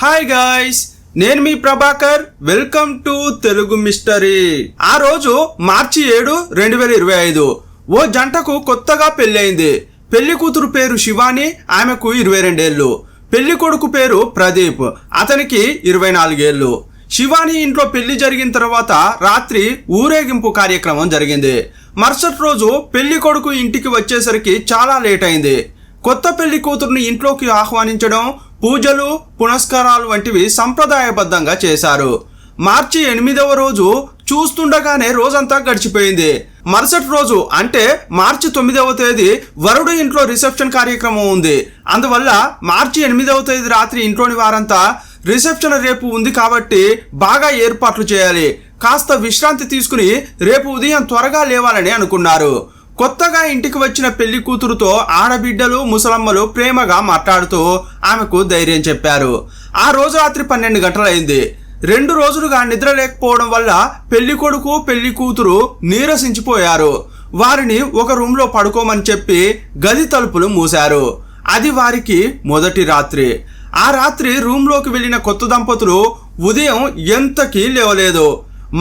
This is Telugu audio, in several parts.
హాయ్ గాయ్స్, నేను మీ Prabhakar. Welcome to Telugu mystery. ఆ రోజు మార్చి 7, 2025 ఓ జంటకు కొత్తగా పెళ్ళయింది. పెళ్లి కూతురు పేరు శివాని, ఆమెకు 22 ఏళ్ళు. పెళ్లి కొడుకు పేరు ప్రదీప్, అతనికి 24 ఏళ్ళు. శివాని ఇంట్లో పెళ్లి జరిగిన తర్వాత రాత్రి ఊరేగింపు కార్యక్రమం జరిగింది. మరుసటి రోజు పెళ్లి కొడుకు ఇంటికి వచ్చేసరికి చాలా లేట్ అయింది. కొత్త పెళ్లి కూతురుని ఇంట్లోకి ఆహ్వానించడం, పూజలు, పునస్కారాలు వంటివి సంప్రదాయబద్ధంగా చేశారు. మార్చి 8వ రోజు చూస్తుండగానే రోజంతా గడిచిపోయింది. మరుసటి రోజు అంటే మార్చి 9వ తేదీ వరుడు ఇంట్లో రిసెప్షన్ కార్యక్రమం ఉంది. అందువల్ల మార్చి 8వ తేదీ రాత్రి ఇంట్లోని వారంతా రిసెప్షన్ రేపు ఉంది కాబట్టి బాగా ఏర్పాట్లు చేయాలి, కాస్త విశ్రాంతి తీసుకుని రేపు ఉదయం త్వరగా లేవాలని అనుకున్నారు. కొత్తగా ఇంటికి వచ్చిన పెళ్లి కూతురుతో ఆడబిడ్డలు, ముసలమ్మలు ప్రేమగా మాట్లాడుతూ ఆమెకు ధైర్యం చెప్పారు. ఆ రోజు రాత్రి 12 గంటలైంది. 2 రోజులుగా నిద్ర లేకపోవడం వల్ల పెళ్లి కొడుకు, పెళ్లి కూతురు నీరసించిపోయారు. వారిని ఒక రూమ్లో పడుకోమని చెప్పి గది తలుపులు మూశారు. అది వారికి మొదటి రాత్రి. ఆ రాత్రి రూమ్లోకి వెళ్ళిన కొత్త దంపతులు ఉదయం ఎంతకీ లేవలేదు.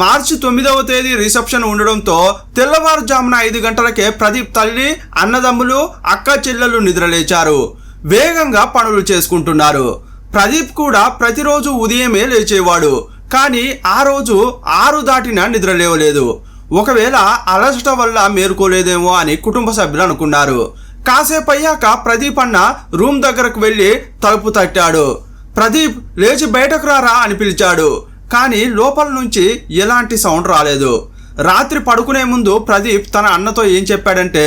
మార్చి 9వ తేదీ రిసెప్షన్ ఉండడంతో తెల్లవారుజామున 5 గంటలకే ప్రదీప్ తల్లి, అన్నదమ్ములు, అక్క చెల్లెలు నిద్రలేచారు. వేగంగా పనులు చేసుకుంటున్నారు. ప్రదీప్ కూడా ప్రతిరోజు ఉదయమే లేచేవాడు. కానీ ఆ రోజు 6 దాటినా నిద్ర లేవలేదు. ఒకవేళ అలసట వల్ల మేలుకోలేదేమో అని కుటుంబ సభ్యులు అనుకున్నారు. కాసేపు అయ్యాక ప్రదీప్ అన్న రూమ్ దగ్గరకు వెళ్ళి తలుపు తట్టాడు. ప్రదీప్ లేచి బయటకు రారా అని పిలిచాడు. కానీ లోపల నుంచి ఎలాంటి సౌండ్ రాలేదు. రాత్రి పడుకునే ముందు ప్రదీప్ తన అన్నతో ఏం చెప్పాడంటే,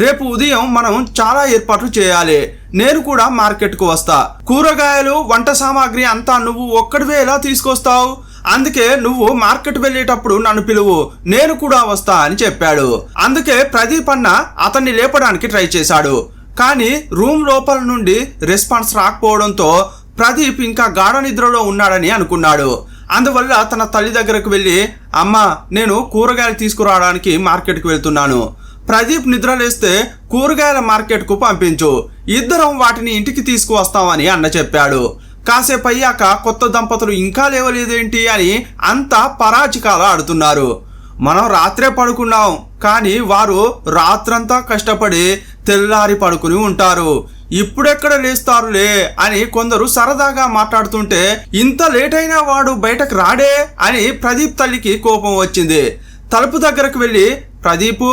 రేపు ఉదయం మనం చాలా ఏర్పాట్లు చేయాలి, నేను కూడా మార్కెట్కు వస్తా, కూరగాయలు, వంట సామాగ్రి అంతా నువ్వు ఒక్కడివే ఎలా తీసుకొస్తావు, అందుకే నువ్వు మార్కెట్ వెళ్ళేటప్పుడు నన్ను పిలువు, నేను కూడా వస్తా అని చెప్పాడు. అందుకే ప్రదీప్ అన్న అతన్ని లేపడానికి ట్రై చేశాడు. కానీ రూమ్ లోపల నుండి రెస్పాన్స్ రాకపోవడంతో ప్రదీప్ ఇంకా గాఢ నిద్రలో ఉన్నాడని అనుకున్నాడు. అందువల్ల తన తల్లి దగ్గరకు వెళ్ళి, అమ్మ, నేను కూరగాయలు తీసుకురావడానికి మార్కెట్కి వెళ్తున్నాను, ప్రదీప్ నిద్రలేస్తే కూరగాయల మార్కెట్కు పంపించు, ఇద్దరం వాటిని ఇంటికి తీసుకువస్తామని అన్న చెప్పాడు. కాసేపు అయ్యాక కొత్త దంపతులు ఇంకా లేవలేదేంటి అని అంతా పరాచికాలు ఆడుతున్నారు. మనం రాత్రే పడుకున్నాం, కానీ వారు రాత్రంతా కష్టపడి తెల్లారి పడుకుని ఉంటారు, ఇప్పుడెక్కడ లేస్తారులే అని కొందరు సరదాగా మాట్లాడుతుంటే, ఇంత లేట్ అయినా వాడు బయటకు రాడే అని ప్రదీప్ తల్లికి కోపం వచ్చింది. తలుపు దగ్గరకు వెళ్ళి, ప్రదీపు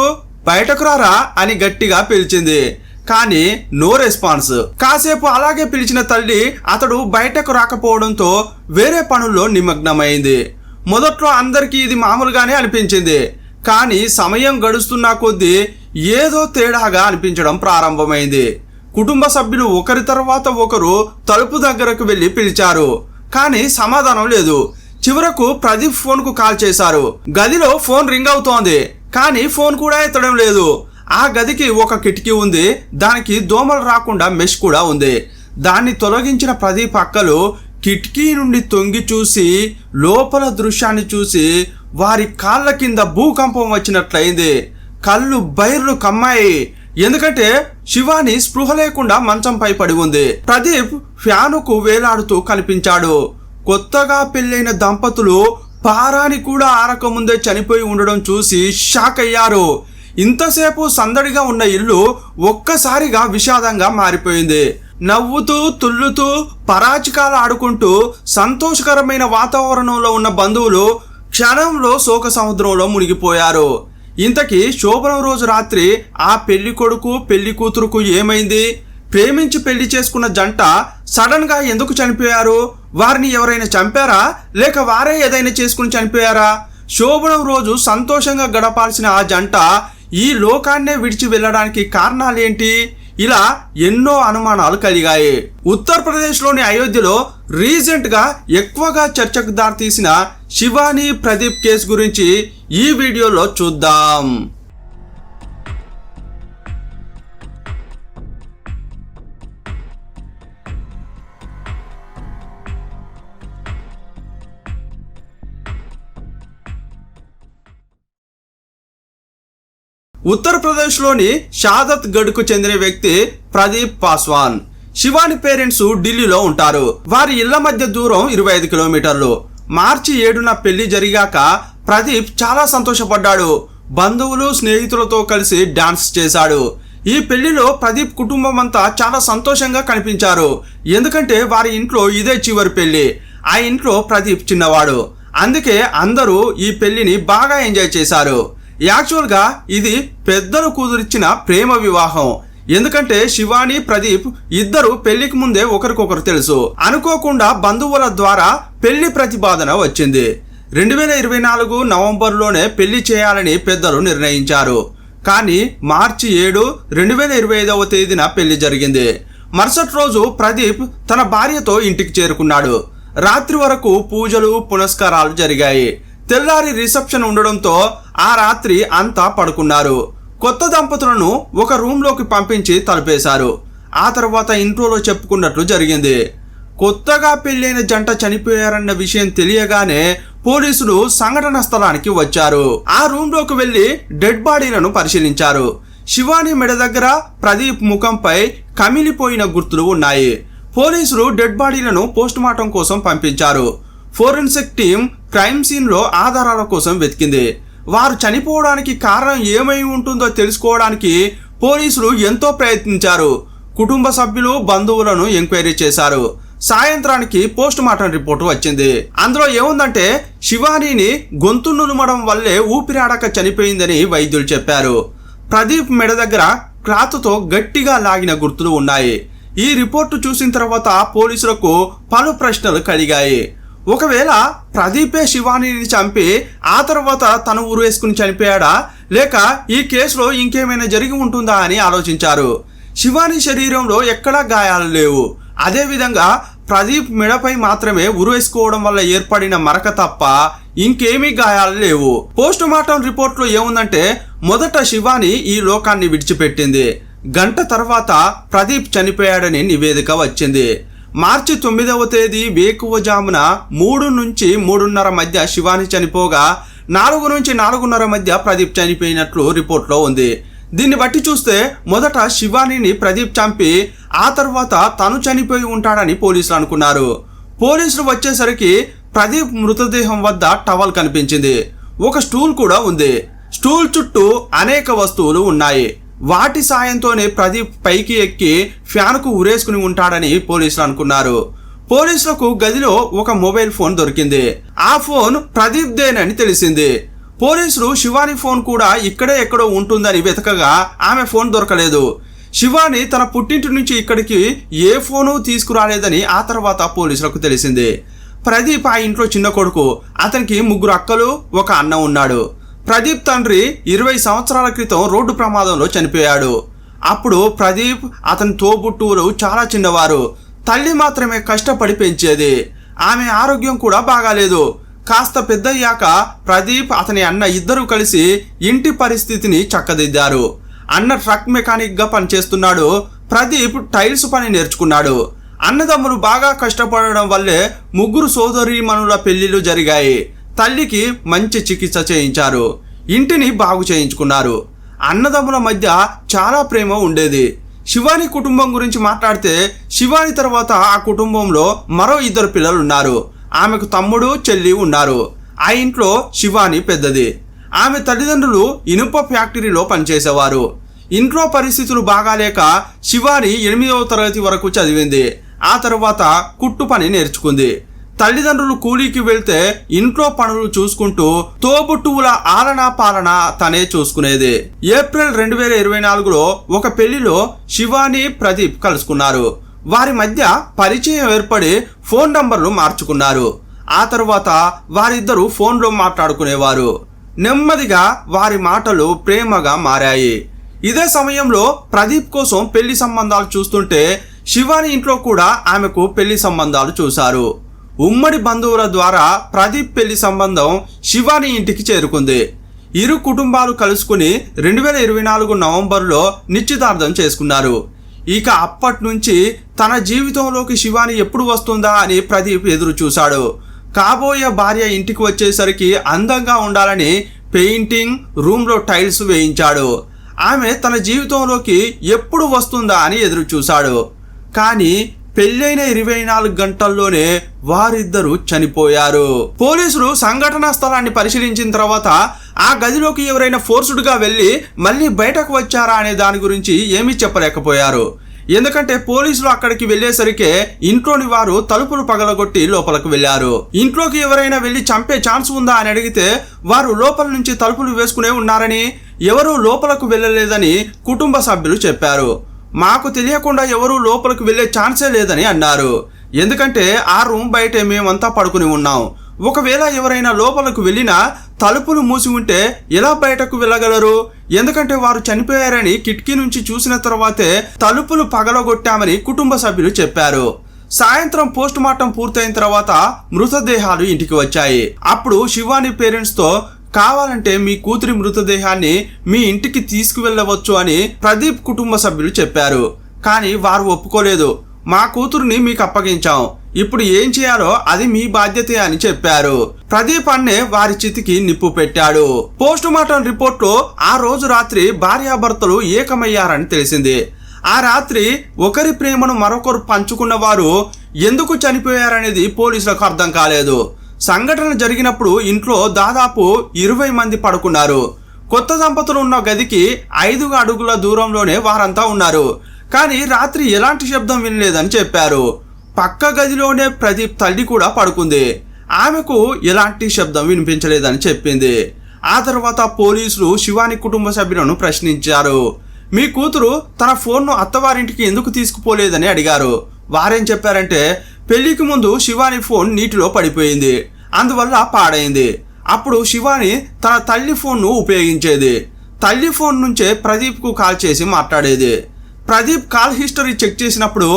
బయటకు రారా అని గట్టిగా పిలిచింది. కానీ నో రెస్పాన్స్. కాసేపు అలాగే పిలిచిన తల్లి అతడు బయటకు రాకపోవడంతో వేరే పనుల్లో నిమగ్నమైంది. మొదట్లో అందరికీ ఇది మామూలుగానే అనిపించింది. కానీ సమయం గడుస్తున్న కొద్దీ ఏదో తేడాగా అనిపించడం ప్రారంభమైంది. కుటుంబ సభ్యులు ఒకరి తర్వాత ఒకరు తలుపు దగ్గరకు వెళ్ళి పిలిచారు, కానీ సమాధానం లేదు. చివరకు ప్రదీప్ ఫోన్కు కాల్ చేశారు. గదిలో ఫోన్ రింగ్ అవుతోంది, కానీ ఫోన్ కూడా ఎత్తడం లేదు. ఆ గదికి ఒక కిటికీ ఉంది, దానికి దోమలు రాకుండా మెష్ కూడా ఉంది. దాన్ని తొలగించిన ప్రదీప్ అక్కలు కిటికీ నుండి తొంగి చూసి లోపల దృశ్యాన్ని చూసి వారి కాళ్ళ కింద భూకంపం వచ్చినట్లయింది. కళ్ళు బైర్లు కమ్మాయి. ఎందుకంటే శివాని స్పృహ లేకుండా మంచంపై పడి ఉంది. ప్రదీప్ ఫ్యానుకు వేలాడుతూ కనిపించాడు. కొత్తగా పెళ్ళైన దంపతులు పారాని కూడా ఆరకముందే చనిపోయి ఉండడం చూసి షాక్ అయ్యారు. ఇంతసేపు సందడిగా ఉన్న ఇల్లు ఒక్కసారిగా విషాదంగా మారిపోయింది. నవ్వుతూ, తుల్లుతూ, పరాచికాలు ఆడుకుంటూ సంతోషకరమైన వాతావరణంలో ఉన్న బంధువులు క్షణంలో శోక సముద్రంలో మునిగిపోయారు. ఇంతకీ శోభనం రోజు రాత్రి ఆ పెళ్లి కొడుకు, పెళ్లి కూతురుకు ఏమైంది? ప్రేమించి పెళ్లి చేసుకున్న జంట సడన్ గా ఎందుకు చనిపోయారు? వారిని ఎవరైనా చంపారా, లేక వారే ఏదైనా చేసుకుని చనిపోయారా? శోభనం రోజు సంతోషంగా గడపాల్సిన ఆ జంట ఈ లోకాన్నే విడిచి వెళ్ళడానికి కారణాలేంటి? ఇలా ఎన్నో అనుమానాలు కలిగాయి. ఉత్తరప్రదేశ్లోని అయోధ్యలో రీసెంట్ గా ఎక్కువగా చర్చకు దారితీసిన శివాని, ప్రదీప్ కేసు గురించి ఈ వీడియోలో చూద్దాం. ఉత్తరప్రదేశ్లోని షాదత్ గఢ్కు చెందిన వ్యక్తి ప్రదీప్ పాస్వాన్. శివాని పేరెంట్స్ ఢిల్లీలో ఉంటారు. వారి ఇళ్ల మధ్య దూరం 25 కిలోమీటర్లు. మార్చి 7న పెళ్లి జరిగాక ప్రదీప్ చాలా సంతోషపడ్డాడు. బంధువులు స్నేహితులతో కలిసి డాన్స్ చేశాడు. ఈ పెళ్లిలో ప్రదీప్ కుటుంబం అంతా చాలా సంతోషంగా కనిపించారు. ఎందుకంటే వారి ఇంట్లో ఇదే చివరి పెళ్లి. ఆ ఇంట్లో ప్రదీప్ చిన్నవాడు. అందుకే అందరూ ఈ పెళ్లిని బాగా ఎంజాయ్ చేశారు. యాక్చువల్గా ఇది పెద్దలు కుదిరిచ్చిన ప్రేమ వివాహం. ఎందుకంటే శివాని ప్రదీప్ ఇద్దరు పెళ్లికి ముందే ఒకరికొకరు తెలుసు. అనుకోకుండా బంధువుల ద్వారా పెళ్లి ప్రతిపాదన వచ్చింది. 2024 నవంబర్లోనే పెళ్లి చేయాలని పెద్దలు నిర్ణయించారు. కానీ మార్చి 7, 2025 తేదీన పెళ్లి జరిగింది. మరుసటి రోజు ప్రదీప్ తన భార్యతో ఇంటికి చేరుకున్నాడు. రాత్రి వరకు పూజలు పునస్కారాలు జరిగాయి. తెల్లారి రిసెప్షన్ ఉండడంతో ఆ రాత్రి అంతా పడుకున్నారు. కొత్త దంపతులను ఒక రూమ్లోకి పంపించి తలుపేశారు. ఆ తర్వాత ఇంట్రోలో చెప్పుకున్నట్లు జరిగింది. కొత్తగా పెళ్ళైన జంట చనిపోయారన్న విషయం తెలియగానే పోలీసులు సంఘటన స్థలానికి వచ్చారు. ఆ రూమ్లోకి వెళ్లి డెడ్ బాడీలను పరిశీలించారు. శివాని మెడ దగ్గర ప్రదీప్ ముఖంపై కమిలిపోయిన గుర్తులు ఉన్నాయి. పోలీసులు డెడ్ బాడీలను పోస్టుమార్టం కోసం పంపించారు. ఫోరెన్సిక్ టీం క్రైమ్ సీన్లో ఆధారాల కోసం వెతికింది. వారు చనిపోవడానికి కారణం ఏమై ఉంటుందో తెలుసుకోవడానికి పోలీసులు ఎంతో ప్రయత్నించారు. కుటుంబ సభ్యులు బంధువులను ఎంక్వైరీ చేశారు. సాయంత్రానికి పోస్ట్ మార్టం రిపోర్టు వచ్చింది. అందులో ఏముందంటే శివానీని గొంతు నులమడం వల్లే ఊపిరాడక చనిపోయిందని వైద్యులు చెప్పారు. ప్రదీప్ మెడ దగ్గర క్లాత్తో గట్టిగా లాగిన గుర్తులు ఉన్నాయి. ఈ రిపోర్టు చూసిన తర్వాత పోలీసులకు పలు ప్రశ్నలు కలిగాయి. ఒకవేళ ప్రదీపే శివానీని చంపి ఆ తర్వాత తను ఉరేసుకుని చనిపోయాడా, లేక ఈ కేసులో ఇంకేమైనా జరిగి ఉంటుందా అని ఆలోచించారు. శివాని శరీరంలో ఎక్కడా గాయాలు లేవు. అదేవిధంగా ప్రదీప్ మెడపై మాత్రమే ఉరేసుకోవడం వల్ల ఏర్పడిన మరక తప్ప ఇంకేమీ గాయాలు లేవు. పోస్ట్ మార్టం రిపోర్ట్లో ఏముందంటే మొదట శివాని ఈ లోకాన్ని విడిచిపెట్టింది. గంట తర్వాత ప్రదీప్ చనిపోయాడని నివేదిక వచ్చింది. మార్చి 9వ తేదీ వేకువజామున 3 నుంచి 3:30 మధ్య శివాని చనిపోగా 4 నుంచి 4:30 మధ్య ప్రదీప్ చనిపోయినట్లు రిపోర్ట్లో ఉంది. దీన్ని బట్టి చూస్తే మొదట శివానీని ప్రదీప్ చంపి ఆ తర్వాత తను చనిపోయి ఉంటాడని పోలీసులు అనుకున్నారు. పోలీసులు వచ్చేసరికి ప్రదీప్ మృతదేహం వద్ద టవల్ కనిపించింది. ఒక స్టూల్ కూడా ఉంది. స్టూల్ చుట్టూ అనేక వస్తువులు ఉన్నాయి. వాటి సాయంతోనే ప్రదీప్ పైకి ఎక్కి ఫ్యాన్కు ఉరేసుకుని ఉంటాడని పోలీసులు అనుకున్నారు. పోలీసులకు గదిలో ఒక మొబైల్ ఫోన్ దొరికింది. ఆ ఫోన్ ప్రదీప్ దేనని తెలిసింది. పోలీసులు శివాని ఫోన్ కూడా ఇక్కడే ఎక్కడో ఉంటుందని వెతకగా ఆమె ఫోన్ దొరకలేదు. శివాని తన పుట్టింటి నుంచి ఇక్కడికి ఏ ఫోను తీసుకురాలేదని ఆ తర్వాత పోలీసులకు తెలిసింది. ప్రదీప్ ఆ ఇంట్లో చిన్న కొడుకు. అతనికి 3 అక్కలు, 1 అన్న ఉన్నాడు. ప్రదీప్ తండ్రి 20 సంవత్సరాల క్రితం రోడ్డు ప్రమాదంలో చనిపోయాడు. అప్పుడు ప్రదీప్ అతని తోబుట్టువులు చాలా చిన్నవారు. తల్లి మాత్రమే కష్టపడి పెంచేది. ఆమె ఆరోగ్యం కూడా బాగాలేదు. కాస్త పెద్దయ్యాక ప్రదీప్ అతని అన్న ఇద్దరూ కలిసి ఇంటి పరిస్థితిని చక్కదిద్దారు. అన్న ట్రక్ మెకానిక్గా పనిచేస్తున్నాడు. ప్రదీప్ టైల్స్ పని నేర్చుకున్నాడు. అన్నదమ్ములు బాగా కష్టపడడం వల్లే 3 సోదరీమణుల పెళ్లిళ్ళు జరిగాయి. తల్లికి మంచి చికిత్స చేయించారు. ఇంటిని బాగు చేయించుకున్నారు. అన్నదమ్ముల మధ్య చాలా ప్రేమ ఉండేది. శివాని కుటుంబం గురించి మాట్లాడితే శివాని తర్వాత ఆ కుటుంబంలో మరో 2 పిల్లలు ఉన్నారు. ఆమెకు తమ్ముడు, చెల్లి ఉన్నారు. ఆ ఇంట్లో శివాని పెద్దది. ఆమె తల్లిదండ్రులు ఇనుప ఫ్యాక్టరీలో పనిచేసేవారు. ఇంట్లో పరిస్థితులు బాగాలేక శివాని 8వ తరగతి వరకు చదివింది. ఆ తర్వాత కుట్టు పని నేర్చుకుంది. తల్లిదండ్రులు కూలీకి వెళ్తే ఇంట్లో పనులు చూసుకుంటూ తోబుట్టువుల ఆలనా పాలన తనే చూసుకునేది. ఏప్రిల్ 2024లో ఒక పెళ్లిలో శివాని, ప్రదీప్ కలుసుకున్నారు. వారి మధ్య పరిచయం ఏర్పడి ఫోన్ నంబర్లు మార్చుకున్నారు. ఆ తర్వాత వారిద్దరూ ఫోన్లో మాట్లాడుకునేవారు. నెమ్మదిగా వారి మాటలు ప్రేమగా మారాయి. ఇదే సమయంలో ప్రదీప్ కోసం పెళ్లి సంబంధాలు చూస్తుంటే శివాని ఇంట్లో కూడా ఆమెకు పెళ్లి సంబంధాలు చూశారు. ఉమ్మడి బంధువుల ద్వారా ప్రదీప్ పెళ్లి సంబంధం శివాని ఇంటికి చేరుకుంది. ఇరు కుటుంబాలు కలుసుకుని 2024 నవంబర్లో నిశ్చితార్థం చేసుకున్నారు. ఇక అప్పటి నుంచి తన జీవితంలోకి శివాని ఎప్పుడు వస్తుందా అని ప్రదీప్ ఎదురు చూశాడు. కాబోయే భార్య ఇంటికి వచ్చేసరికి అందంగా ఉండాలని పెయింటింగ్, రూమ్లో టైల్స్ వేయించాడు. ఆమె తన జీవితంలోకి ఎప్పుడు వస్తుందా అని ఎదురు చూశాడు. కానీ పెళ్ళైన 24 గంటల్లోనే వారిద్దరూ చనిపోయారు. పోలీసులు సంఘటనా స్థలాన్ని పరిశీలించిన తర్వాత ఆ గదిలోకి ఎవరైనా ఫోర్స్డ్గా వెళ్ళి మళ్ళీ బయటకు వచ్చారా అనే దాని గురించి ఏమీ చెప్పలేకపోయారు. ఎందుకంటే పోలీసులు అక్కడికి వెళ్లేసరికే ఇంట్లోని వారు తలుపులు పగలగొట్టి లోపలికి వెళ్లారు. ఇంట్లోకి ఎవరైనా వెళ్లి చంపే ఛాన్స్ ఉందా అని అడిగితే వారు లోపల నుంచి తలుపులు వేసుకునే ఉన్నారని, ఎవరూ లోపలకు వెళ్ళలేదని కుటుంబ సభ్యులు చెప్పారు. మాకు తెలియకుండా ఎవరూ లోపలికి వెళ్లే ఛాన్సే లేదని అన్నారు. ఎందుకంటే ఆ రూమ్ బయటే మేమంతా పడుకుని ఉన్నాం. ఒకవేళ ఎవరైనా లోపలకు వెళ్ళినా తలుపులు మూసి ఉంటే ఎలా బయటకు వెళ్ళగలరు? ఎందుకంటే వారు చనిపోయారని కిటికీ నుంచి చూసిన తర్వాతే తలుపులు పగలగొట్టామని కుటుంబ సభ్యులు చెప్పారు. సాయంత్రం పోస్ట్ మార్టం పూర్తయిన తర్వాత మృతదేహాలు ఇంటికి వచ్చాయి. అప్పుడు శివాని పేరెంట్స్ తో కావాలంటే మీ కూతురి మృతదేహాన్ని మీ ఇంటికి తీసుకువెళ్ళవచ్చు అని ప్రదీప్ కుటుంబ సభ్యులు చెప్పారు. కానీ వారు ఒప్పుకోలేదు. మా కూతురుని మీకు అప్పగించాం, ఇప్పుడు ఏం చేయాలో అది మీ బాధ్యతే అని చెప్పారు. ప్రదీప్ అన్నే వారి చితికి నిప్పు పెట్టాడు. పోస్ట్ మార్టం రిపోర్ట్లో ఆ రోజు రాత్రి భార్యాభర్తలు ఏకమయ్యారని తెలిసింది. ఆ రాత్రి ఒకరి ప్రేమను మరొకరు పంచుకున్న వారు ఎందుకు చనిపోయారనేది పోలీసులకు అర్థం కాలేదు. సంఘటన జరిగినప్పుడు ఇంట్లో దాదాపు 20 మంది పడుకున్నారు. కొత్త దంపతులు ఉన్న గదికి 5 అడుగుల దూరంలోనే వారంతా ఉన్నారు. కానీ రాత్రి ఎలాంటి శబ్దం వినలేదని చెప్పారు. పక్క గదిలోనే ప్రదీప్ తల్లి కూడా పడుకుంది. ఆమెకు ఎలాంటి శబ్దం వినిపించలేదని చెప్పింది. ఆ తర్వాత పోలీసులు శివాని కుటుంబ సభ్యులను ప్రశ్నించారు. మీ కూతురు తన ఫోన్ను అత్తవారింటికి ఎందుకు తీసుకుపోలేదని అడిగారు. వారేం చెప్పారంటే పెళ్లికి ముందు శివాని ఫోన్ నీటిలో పడిపోయింది, అందువల్ల పాడైంది. అప్పుడు శివాని తన తల్లి ఫోన్ను ఉపయోగించేది. తల్లి ఫోన్ నుంచే ప్రదీప్కు కాల్ చేసి మాట్లాడేది. ప్రదీప్ కాల్ హిస్టరీ చెక్ చేసినప్పుడు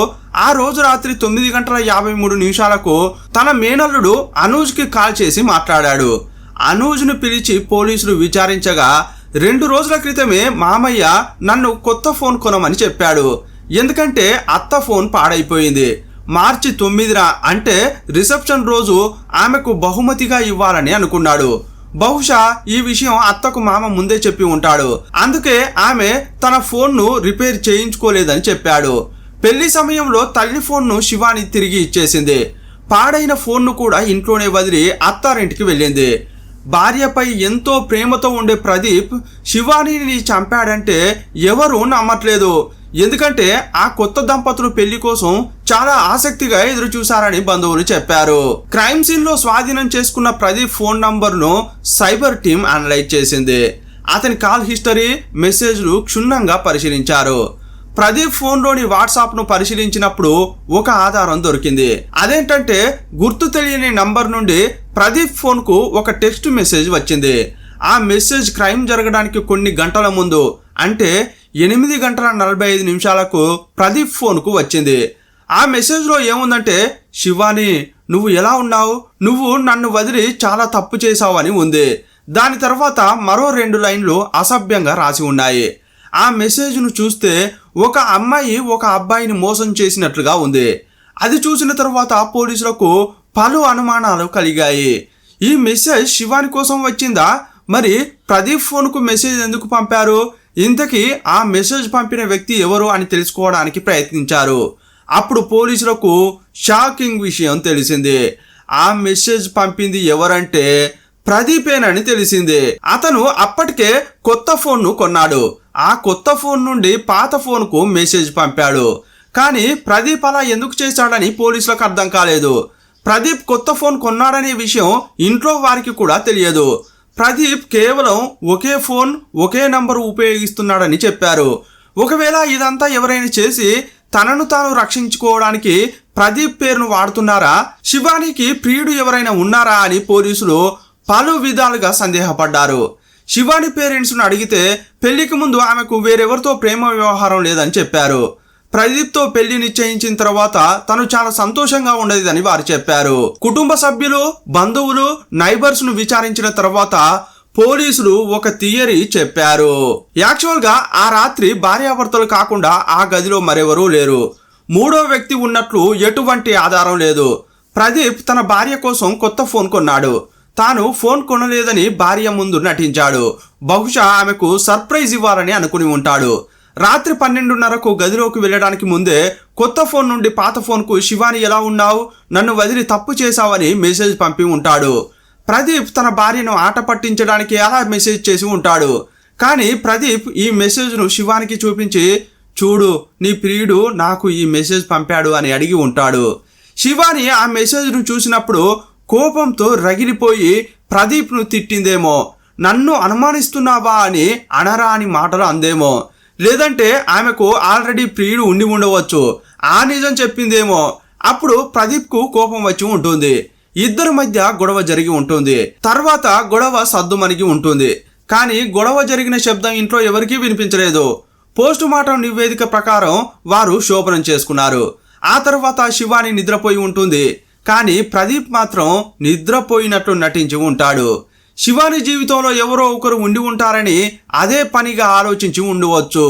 ఆ రోజు రాత్రి 9:53 తన మేనల్లుడు అనూజ్కి కాల్ చేసి మాట్లాడాడు. అనూజ్ను పిలిచి పోలీసులు విచారించగా 2 రోజుల క్రితమే మామయ్య నన్ను కొత్త ఫోన్ కొనమని చెప్పాడు. ఎందుకంటే అత్త ఫోన్ పాడైపోయింది. మార్చి 9న అంటే రిసెప్షన్ రోజు ఆమెకు బహుమతిగా ఇవ్వాలని అనుకున్నాడు. బహుశా ఈ విషయం అత్తకు మామ ముందే చెప్పి ఉంటాడు. అందుకే ఆమె తన ఫోన్ను రిపేర్ చేయించుకోలేదని చెప్పాడు. పెళ్లి సమయంలో తల్లి ఫోన్ను శివాని తిరిగి ఇచ్చేసింది. పాడైన ఫోన్ను కూడా ఇంట్లోనే వదిలి అత్తారింటికి వెళ్ళింది. భార్యపై ఎంతో ప్రేమతో ఉండే ప్రదీప్ శివానీని చంపాడంటే ఎవరూ నమ్మట్లేదు. ఎందుకంటే ఆ కొత్త దంపతులు పెళ్లి కోసం చాలా ఆసక్తిగా ఎదురు చూశారని బంధువులు చెప్పారు. క్రైమ్ సీన్ లో స్వాధీనం చేసుకున్న ప్రదీప్ ఫోన్ నంబర్ను సైబర్ టీం అనలైజ్ చేసింది. అతని కాల్ హిస్టరీ, మెసేజ్లు క్షుణ్ణంగా పరిశీలించారు. ప్రదీప్ ఫోన్లోని వాట్సాప్ను పరిశీలించినప్పుడు ఒక ఆధారం దొరికింది. అదేంటంటే గుర్తు తెలియని నంబర్ నుండి ప్రదీప్ ఫోన్కు ఒక టెక్స్ట్ మెసేజ్ వచ్చింది. ఆ మెసేజ్ క్రైమ్ జరగడానికి కొన్ని గంటల ముందు అంటే 8:45 ప్రదీప్ ఫోన్కు వచ్చింది. ఆ మెసేజ్లో ఏముందంటే, శివాని నువ్వు ఎలా ఉన్నావు, నువ్వు నన్ను వదిలి చాలా తప్పు చేశావు అని ఉంది. దాని తర్వాత మరో 2 లైన్లు అసభ్యంగా రాసి ఉన్నాయి. ఆ మెసేజ్ను చూస్తే ఒక అమ్మాయి ఒక అబ్బాయిని మోసం చేసినట్లుగా ఉంది. అది చూసిన తర్వాత పోలీసులకు పలు అనుమానాలు కలిగాయి. ఈ మెసేజ్ శివాని కోసం వచ్చిందా, మరి ప్రదీప్ ఫోన్కు మెసేజ్ ఎందుకు పంపారు, ఇంతకీ ఆ మెసేజ్ పంపిన వ్యక్తి ఎవరు అని తెలుసుకోవడానికి ప్రయత్నించారు. అప్పుడు పోలీసులకు షాకింగ్ విషయం తెలిసింది. ఆ మెసేజ్ పంపింది ఎవరంటే ప్రదీపేనని తెలిసింది. అతను అప్పటికే కొత్త ఫోన్ను కొన్నాడు. ఆ కొత్త ఫోన్ నుండి పాత ఫోన్కు మెసేజ్ పంపాడు. కానీ ప్రదీప్ అలా ఎందుకు చేశాడని పోలీసులకు అర్థం కాలేదు. ప్రదీప్ కొత్త ఫోన్ కొన్నాడనే విషయం ఇంట్లో వారికి కూడా తెలియదు. ప్రదీప్ కేవలం ఒకే ఫోన్, ఒకే నంబరు ఉపయోగిస్తున్నాడని చెప్పారు. ఒకవేళ ఇదంతా ఎవరైనా చేసి తనను తాను రక్షించుకోవడానికి ప్రదీప్ పేరును వాడుతున్నారా, శివానికి ప్రియుడు ఎవరైనా ఉన్నారా అని పోలీసులు పలు విధాలుగా సందేహపడ్డారు. శివాని పేరెంట్స్ను అడిగితే పెళ్లికి ముందు ఆమెకు వేరెవరితో ప్రేమ వ్యవహారం లేదని చెప్పారు. ప్రదీప్తో పెళ్లి నిశ్చయించిన తర్వాత తను చాలా సంతోషంగా ఉండేదని వారు చెప్పారు. కుటుంబ సభ్యులు, బంధువులు, నైబర్స్ ను విచారించిన తర్వాత పోలీసులు ఒక థియరీ చెప్పారు. యాక్చువల్ గా ఆ రాత్రి భార్యాభర్తలు కాకుండా ఆ గదిలో మరెవరూ లేరు. 3వ వ్యక్తి ఉన్నట్లు ఎటువంటి ఆధారం లేదు. ప్రదీప్ తన భార్య కోసం కొత్త ఫోన్ కొన్నాడు. తాను ఫోన్ కొనలేదని భార్య ముందు నటించాడు. బహుశా ఆమెకు సర్ప్రైజ్ ఇవ్వాలని అనుకుని ఉంటాడు. రాత్రి 12:30కు గదిలోకి వెళ్ళడానికి ముందే కొత్త ఫోన్ నుండి పాత ఫోన్కు శివాని ఎలా ఉన్నావు, నన్ను వదిలి తప్పు చేశావని మెసేజ్ పంపి ఉంటాడు. ప్రదీప్ తన భార్యను ఆట పట్టించడానికి అలా మెసేజ్ చేసి ఉంటాడు. కానీ ప్రదీప్ ఈ మెసేజ్ను శివానికి చూపించి, చూడు నీ ప్రియుడు నాకు ఈ మెసేజ్ పంపాడు అని అడిగి ఉంటాడు. శివాని ఆ మెసేజ్ను చూసినప్పుడు కోపంతో రగిలిపోయి ప్రదీప్ను తిట్టిందేమో, నన్ను అనుమానిస్తున్నావా అని అనరాని మాటలు అందేమో, లేదంటే ఆమెకు ఆల్రెడీ ప్రియుడు ఉండి ఉండవచ్చు ఆ నిజం చెప్పిందేమో. అప్పుడు ప్రదీప్కు కోపం వచ్చి ఉంటుంది. ఇద్దరి మధ్య గొడవ జరిగి ఉంటుంది. తర్వాత గొడవ సద్దుమణిగి ఉంటుంది. కానీ గొడవ జరిగిన శబ్దం ఇంట్లో ఎవరికీ వినిపించలేదు. పోస్ట్ మార్టం నివేదిక ప్రకారం వారు శోభనం చేసుకున్నారు. ఆ తర్వాత శివాని నిద్రపోయి ఉంటుంది. కానీ ప్రదీప్ మాత్రం నిద్రపోయినట్లు నటించి ఉంటాడు. శివాని జీవితంలో ఎవరో ఒకరు ఉండి ఉంటారని అదే పనిగా ఆలోచించి ఉండవచ్చు,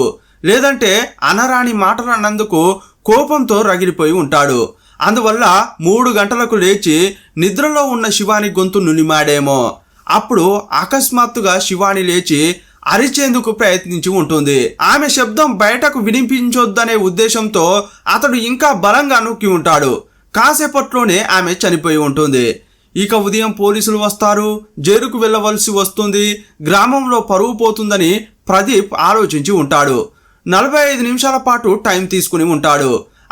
లేదంటే అనరాని మాటలు అన్నందుకు కోపంతో రగిలిపోయి ఉంటాడు. అందువల్ల 3 గంటలకు లేచి నిద్రలో ఉన్న శివాని గొంతు నులిమాడేమో. అప్పుడు అకస్మాత్తుగా శివాని లేచి అరిచేందుకు ప్రయత్నించి ఉంటుంది. ఆమె శబ్దం బయటకు వినిపించొద్దనే ఉద్దేశంతో అతడు ఇంకా బలంగా నొక్కి ఉంటాడు. కాసేపట్లోనే ఆమె చనిపోయి ఉంటుంది. ఇక ఉదయం పోలీసులు వస్తారు, జైలుకు వెళ్ళవలసి వస్తుంది, గ్రామంలో పరువు పోతుందని ప్రదీప్ ఆలోచించి ఉంటాడు. 45 నిమిషాల పాటు టైం తీసుకుని ఉంటాడు.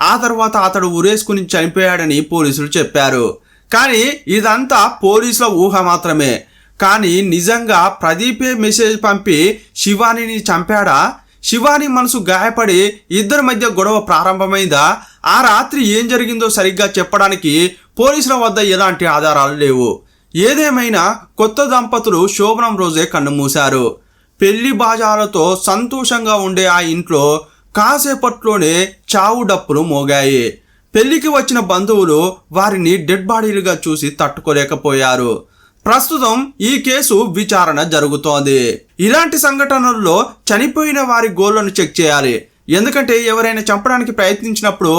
ఆ తర్వాత అతడు ఉరేసుకుని చనిపోయాడని పోలీసులు చెప్పారు. కానీ ఇదంతా పోలీసుల ఊహ మాత్రమే. కానీ నిజంగా ప్రదీపే మెసేజ్ పంపి శివానిని చంపాడా? శివాని మనసు గాయపడి ఇద్దరి మధ్య గొడవ ప్రారంభమైందా? ఆ రాత్రి ఏం జరిగిందో సరిగ్గా చెప్పడానికి పోలీసుల వద్ద ఎలాంటి ఆధారాలు లేవు. ఏదేమైనా కొత్త దంపతులు శోభనం రోజే కన్నుమూశారు. పెళ్లి బాజాలతో సంతోషంగా ఉండే ఆ ఇంట్లో కాసేపట్లోనే చావు డప్పులు మోగాయి. పెళ్లికి వచ్చిన బంధువులు వారిని డెడ్ బాడీలుగా చూసి తట్టుకోలేకపోయారు. ప్రస్తుతం ఈ కేసు విచారణ జరుగుతోంది. ఇలాంటి సంఘటనల్లో చనిపోయిన వారి గోళ్లను చెక్ చేయాలి. ఎందుకంటే ఎవరైనా చంపడానికి ప్రయత్నించినప్పుడు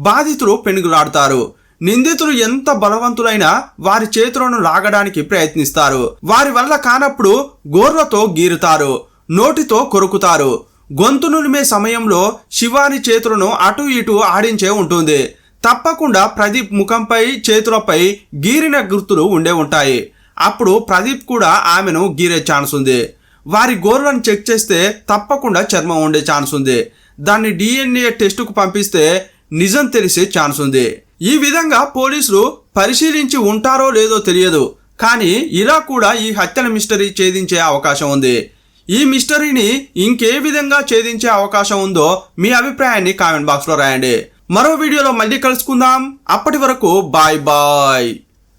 బాధితులు పెనుగులాడతారు. నిందితులు ఎంత బలవంతులైనా వారి చేతులను లాగడానికి ప్రయత్నిస్తారు. వారి వల్ల కానప్పుడు గోర్లతో గీరుతారు, నోటితో కొరుకుతారు. గొంతు నులిమే సమయంలో శివాని చేతులను అటు ఇటు ఆడించే ఉంటుంది. తప్పకుండా ప్రదీప్ ముఖంపై చేతులపై గీరిన గుర్తులు ఉండే ఉంటాయి. అప్పుడు ప్రదీప్ కూడా ఆమెను గీరే ఛాన్స్ ఉంది. వారి గోర్లను చెక్ చేస్తే తప్పకుండా చర్మం ఉండే ఛాన్స్ ఉంది. దాన్ని DNA టెస్టుకు పంపిస్తే నిజం తెలిసే ఛాన్స్ ఉంది. ఈ విధంగా పోలీసులు పరిశీలించి ఉంటారో లేదో తెలియదు. కానీ ఇలా కూడా ఈ హత్యల మిస్టరీ ఛేదించే అవకాశం ఉంది. ఈ మిస్టరీని ఇంకే విధంగా ఛేదించే అవకాశం ఉందో మీ అభిప్రాయాన్ని కామెంట్ బాక్స్లో రాయండి. మరో వీడియోలో మళ్ళీ కలుసుకుందాం. అప్పటి వరకు బాయ్ బాయ్.